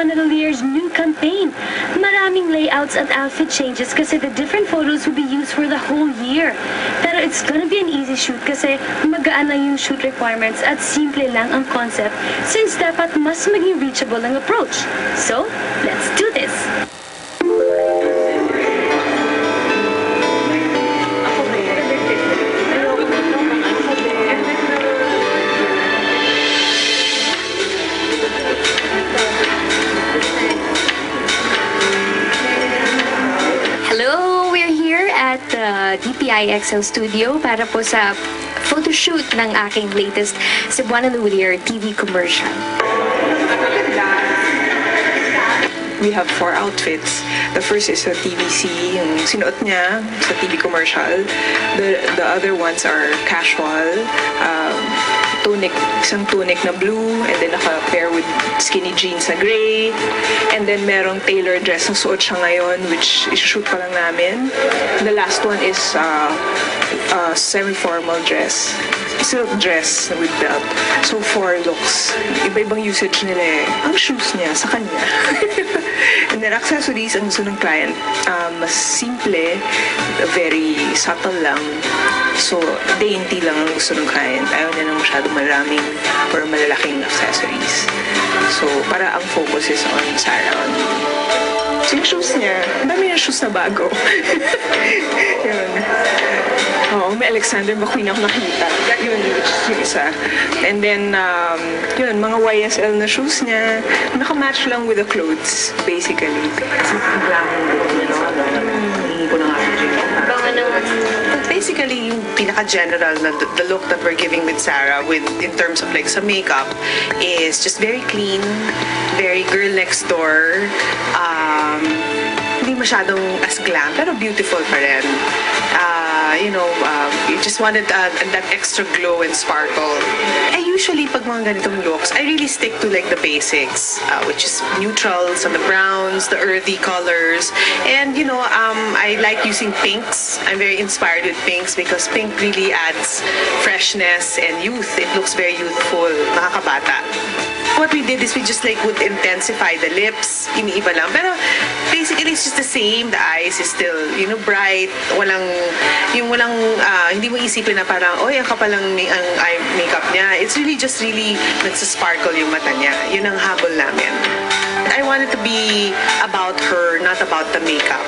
Cebuana Lilier's new campaign. Maraming layouts at outfit changes kasi the different photos will be used for the whole year. Pero it's gonna be an easy shoot kasi magaan lang yung shoot requirements at simple lang ang concept since dapat mas maging reachable ang approach. So, let's do this! DPIXL Studio para po sa photoshoot ng aking latest Cebuana Lillier TV commercial. We have 4 outfits. The first is a TVC, yung sinuot niya sa TV commercial. The other ones are casual, tunic, isang tunic na blue, and then naka-pair with skinny jeans na gray. And then merong tailored dress na suot siya ngayon, which isushoot pa lang namin. The last one is semi-formal dress. Silk dress with belt. So 4 looks. Iba-ibang usage nila eh. Ang shoes niya sa kanya. And then accessories, ang gusto ng client, mas simple, very subtle lang. So, dainty lang ang gusto ng client. Ayaw niya ng masyadong maraming or malalaking accessories. So, para ang focus is on Sarah. So, yung shoes niya, ang dami yung shoes na bago. Yun. Oo, may Alexander McQueen ako nakita. Yun, which is yung isa. And then, yun, mga YSL na shoes niya, nakamatch lang with the clothes, basically. Kasi lang, basically, yung pinaka-general na the look that we're giving with Sarah in terms of like sa makeup is just very clean, very girl next door. Hindi masyadong as glam, pero beautiful pa rin. You just wanted that extra glow and sparkle. I usually, pag mga ganitong looks, I really stick to like the basics, which is neutrals and the browns, the earthy colors. And, I like using pinks. I'm very inspired with pinks because pink really adds freshness and youth. It looks very youthful, nakakabata. What we did is we just would intensify the lips, iniiba lang. Pero basically it's just the same. The eyes is still, bright. Hindi mo isipin na parang, ang kapal ang eye makeup niya. It's really just nagsasparkle yung mata niya. Yun ang habol namin. I want it to be about her, not about the makeup.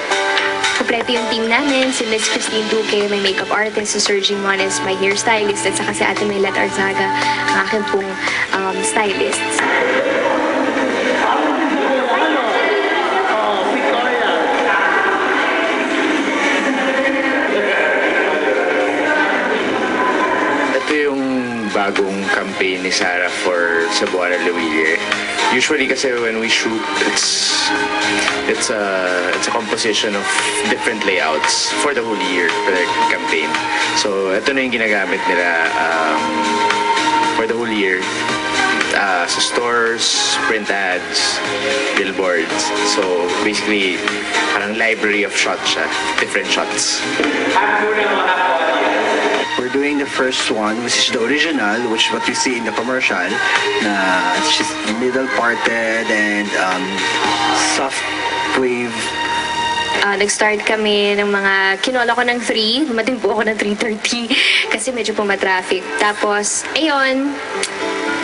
Kompleto yung team namin, si Miss Christine Duque, may makeup artist, si Sir Jimones, my hairstylist, at saka si Ate Maylet Arzaga, ang aking pong stylists. Ito yung bagong campaign ni Sarah for Cebuana Lillier. Usually kasi when we shoot, it's a composition of different layouts for the whole year for the campaign. So ito na yung ginagamit nila for the whole year sa stores, print ads, billboards. So basically parang library of shots siya, different shots. We're doing the first one, which is the original, which is what you see in the commercial. It's just middle parted and soft wave. Nag-start kami ng mga, kinola ko ng 3, dumating po ako ng 3:30 kasi medyo po ma-traffic. Tapos, ayun,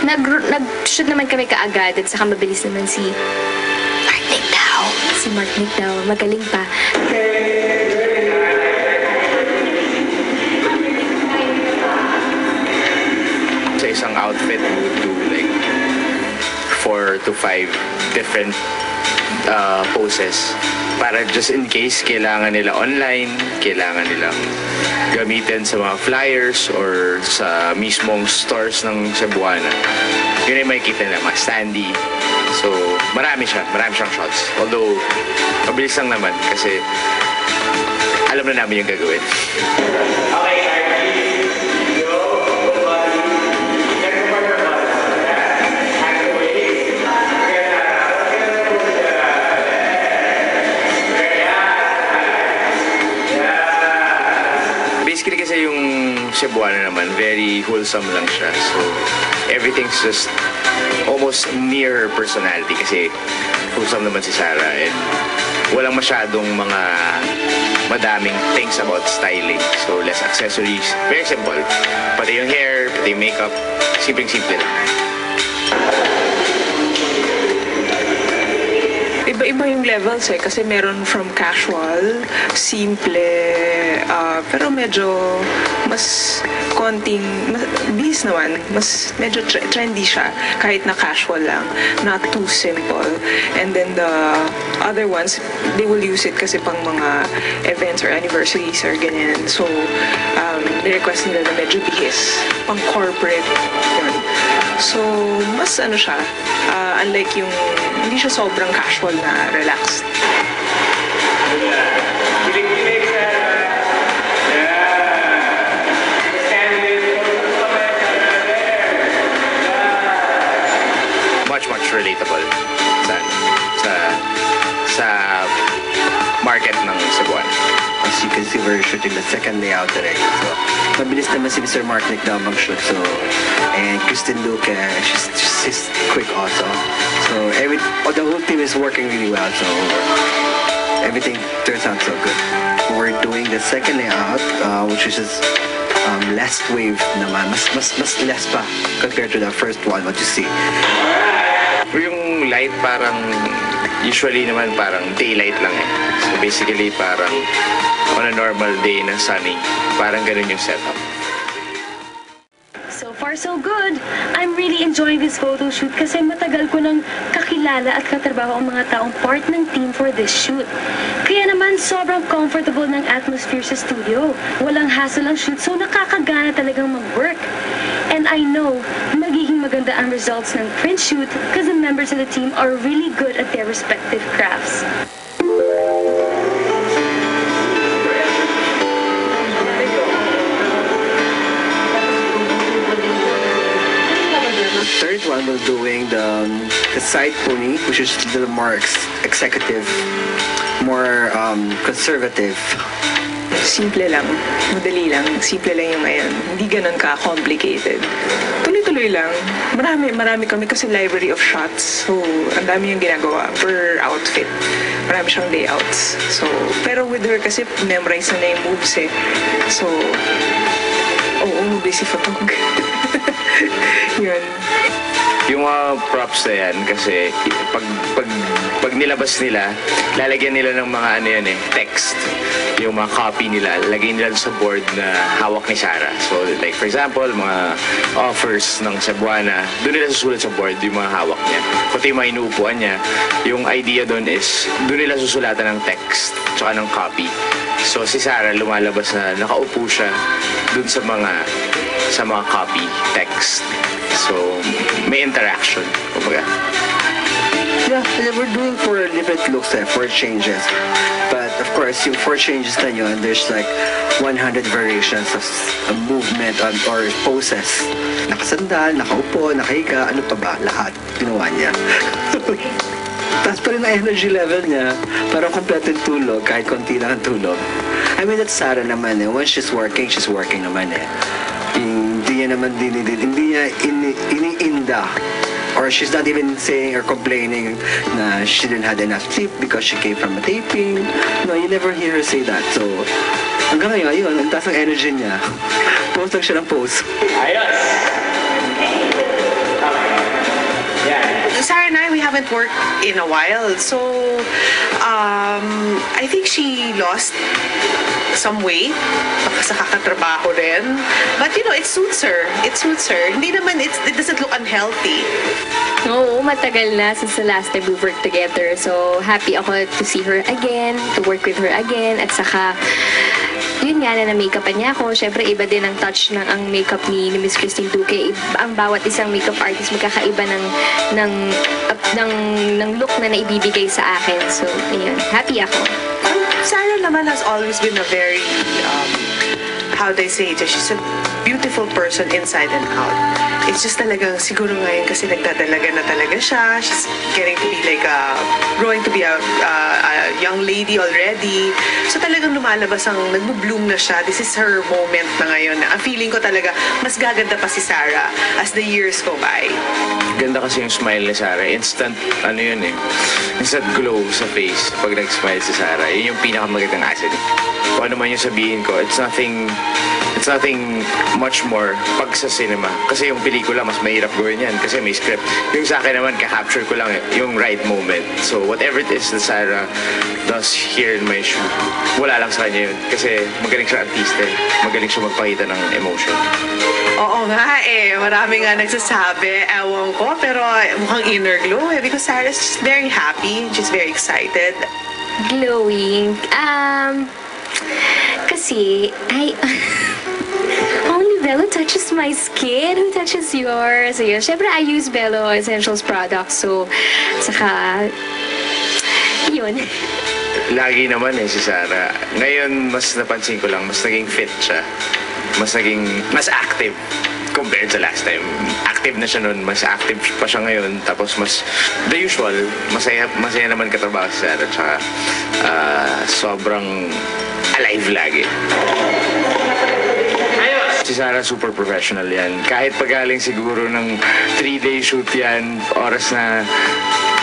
nag-shoot naman kami kaagad at saka mabilis naman si Mark Nicdao. Si Mark Nicdao, magaling pa. Sa isang outfit, we would do like 4 to 5 different poses para just in case kailangan nila online, kailangan nilang gamitin sa mga flyers or sa mismong stores ng Cebuana. Yun ay makikita nila, mga standee. So, marami siyang shots. Although, mabilis lang naman kasi alam na namin yung gagawin. Okay. Basically kasi yung Cebuana naman, very wholesome lang siya. So, everything's just almost near her personality kasi wholesome naman si Sarah and walang masyadong mga madaming things about styling. So, less accessories. Very simple. Pati yung hair, pati yung makeup. Simpleng-simple lang. Iba-iba yung levels kasi meron from casual, simple, pero medyo mas konting, bihis naman, mas medyo trendy siya, kahit na casual lang, not too simple. And then the other ones, they will use it kasi pang mga events or anniversaries or ganyan. So, ni-request nila na medyo bihis, pang corporate, yun. So, mas siya, unlike yung, hindi siya sobrang casual na relaxed. Much relatable sa market ng Cebuano. As you can see, we're shooting the second layout today. So, mabilis naman si Mr. Mark Nick daw mag-shoot. So, and Kristen Luke, she's quick also. So, the whole team is working really well. So, everything turns out so good. We're doing the second layout, which is just less wave naman. Mas less pa compared to the first one, what you see. Yung light parang, usually naman parang daylight lang eh. So basically parang on a normal day na sunny, parang ganun yung setup. So far, so good. I'm really enjoying this photo shoot kasi matagal ko nang kakilala at katrabaho ang mga taong part ng team for this shoot. Kaya naman, sobrang comfortable ng atmosphere sa studio. Walang hassle ang shoot, so nakakagana talagang mag-work. And I know, magiging maganda ang results ng print shoot because the members of the team are really good at their respective crafts. Third one, we're doing the side pony, which is a little more executive, more conservative. Simple lang, madali lang, simple lang yung ngayon. Hindi ganun ka-complicated. Tuloy-tuloy lang. Marami kami kasi library of shots. So, ang dami yung ginagawa per outfit. Marami siyang layouts. So, pero with her kasi memorize na yung moves eh. So, busy photog. Yun. Yung mga props na yan kasi pag nilabas nila, lalagyan nila ng mga text. Yung mga copy nila, lagay nila sa board na hawak ni Sarah. So like for example, mga offers ng Cebuana, doon nila susulat sa board yung mga hawak niya. Pati yung mga inuupuan niya, yung idea doon is doon nila susulatan ng text tsaka ng copy. So si Sarah lumalabas na nakaupo siya doon sa mga copy text. So may interaction, kumbaga. Yeah, we're doing 4 different looks, 4 changes. But of course, yung 4 changes na yun, there's like 100 variations of movement or poses. Nakasandal, nakaupo, nakahiga, ano pa ba? Lahat ginawa niya. Tapos pa rin ang energy level niya, parang kompleto yung tulog, kahit konti lang ang tulog. I mean, that's Sarah naman eh. Once she's working naman eh. Hindi niya iniinda. Or she's not even saying or complaining na she didn't have enough sleep because she came from a taping. No, you never hear her say that. So, hanggang ngayon, ayun, ang taas ng energy niya. Post lang siya ng post. Ayos! Sarah and I, we haven't worked in a while. So, I think she lost some weight. Baka sa kakatrabaho rin. But, it suits her. It suits her. Hindi naman, it doesn't look unhealthy. Oo, matagal na since the last time we worked together. So, happy ako to see her again, to work with her again. At saka, yun nga na na-makeupan niya ako. Siyempre, iba din ang touch ng ang makeup ni Miss Christine Duque. Ang bawat isang makeup artist magkakaiba ng look na naibibigay sa akin. So, ayun, happy ako. Sarah naman has always been a very, how do I say it? She's a beautiful person inside and out. It's just talagang siguro ngayon kasi nagdadalaga na talaga siya. She's getting to be like growing to be a young lady already. So talagang lumalabas ang nagbo-bloom na siya. This is her moment na ngayon. Ang feeling ko talaga mas gaganda pa si Sarah as the years go by. Ganda kasi yung smile ni Sarah. Instant, ano yun eh. Instant glow sa face pag nag-smile si Sarah. Yun yung pinakamagandang asset. Kung ano man yung sabihin ko, it's nothing much more pag sa cinema. Kasi yung pelikula, mas mahirap gawin yan kasi may script. Yung sa akin naman, ka-capture ko lang yung right moment. So whatever it is that Sarah does here in my shoot, wala lang sa kanya yun. Kasi magaling siya artista eh. Magaling siya magpakita ng emotion. Oo nga eh. Marami nga nagsasabi. Ewan ko. Pero mukhang inner glow eh. Because Sarah's just very happy. She's very excited. Glowing. Kasi, only Bello touches my skin. Who touches yours? So, yun. Siyempre, I use Bello Essentials products. So, saka, yun. Lagi naman eh si Sarah. Ngayon, mas napansin ko lang, mas naging fit siya. Mas active compared sa last time. Active na siya noon, mas active pa siya ngayon. Tapos mas, the usual, masaya naman katrabaho si Sarah. Tsaka, sobrang alive lagi. Si Sarah super professional yan. Kahit pagaling siguro ng 3-day shoot yan, oras na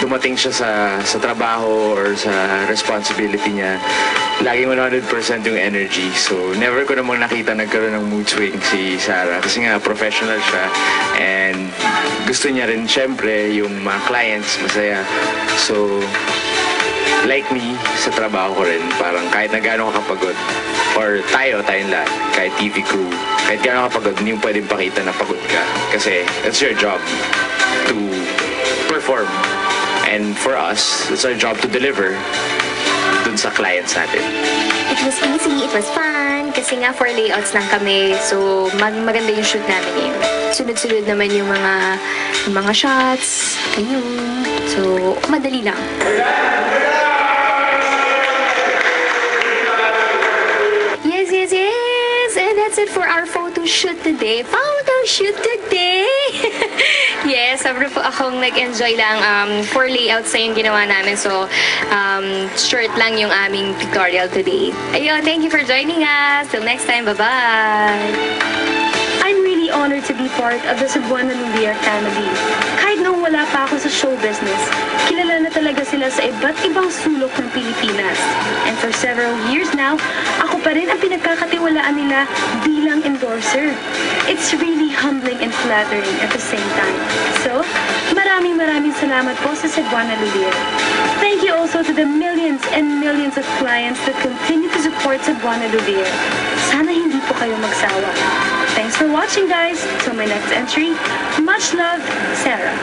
dumating siya sa trabaho or sa responsibility niya, laging 100% yung energy. So, never ko namang nakita nagkaroon ng mood swing si Sarah. Kasi nga, professional siya. And gusto niya rin, syempre, yung mga clients, masaya. So, like me, sa trabaho ko rin, parang kahit na gaano ka kapagod, or tayong lahat, kahit TV crew, kahit gaano ka kapagod, hindi mo pwedeng pakita na pagod ka. Kasi, it's your job to perform. And for us, it's our job to deliver dun sa clients natin. It was easy, it was fun. Kasi nga, 4 layouts lang kami. So, maganda yung shoot namin ngayon. Sunod-sunod naman yung mga shots. Ayun. So, madali lang. Yes. And that's it for our photo shoot today. Yes, sobrang po akong nag-enjoy lang. 4 layouts na yung ginawa namin. So, short lang yung aming pictorial today. Ayun, thank you for joining us. Till next time, bye-bye! I'm really honored to be part of the Cebuana Lumiere family. Kahit nung wala pa ako sa show business, kilala na talaga sila sa iba't ibang sulok ng Pilipinas. And for several years now, ako pa rin ang pinagkakatiwalaan nila bilang endorser. It's really humbling and flattering at the same time. So, maraming salamat po sa Cebuana Lumiere. Thank you also to the millions and millions of clients that continue to support Cebuana Lumiere. Sana hindi po kayo magsawa. Thanks for watching, guys. Till my next entry, much love, Sarah.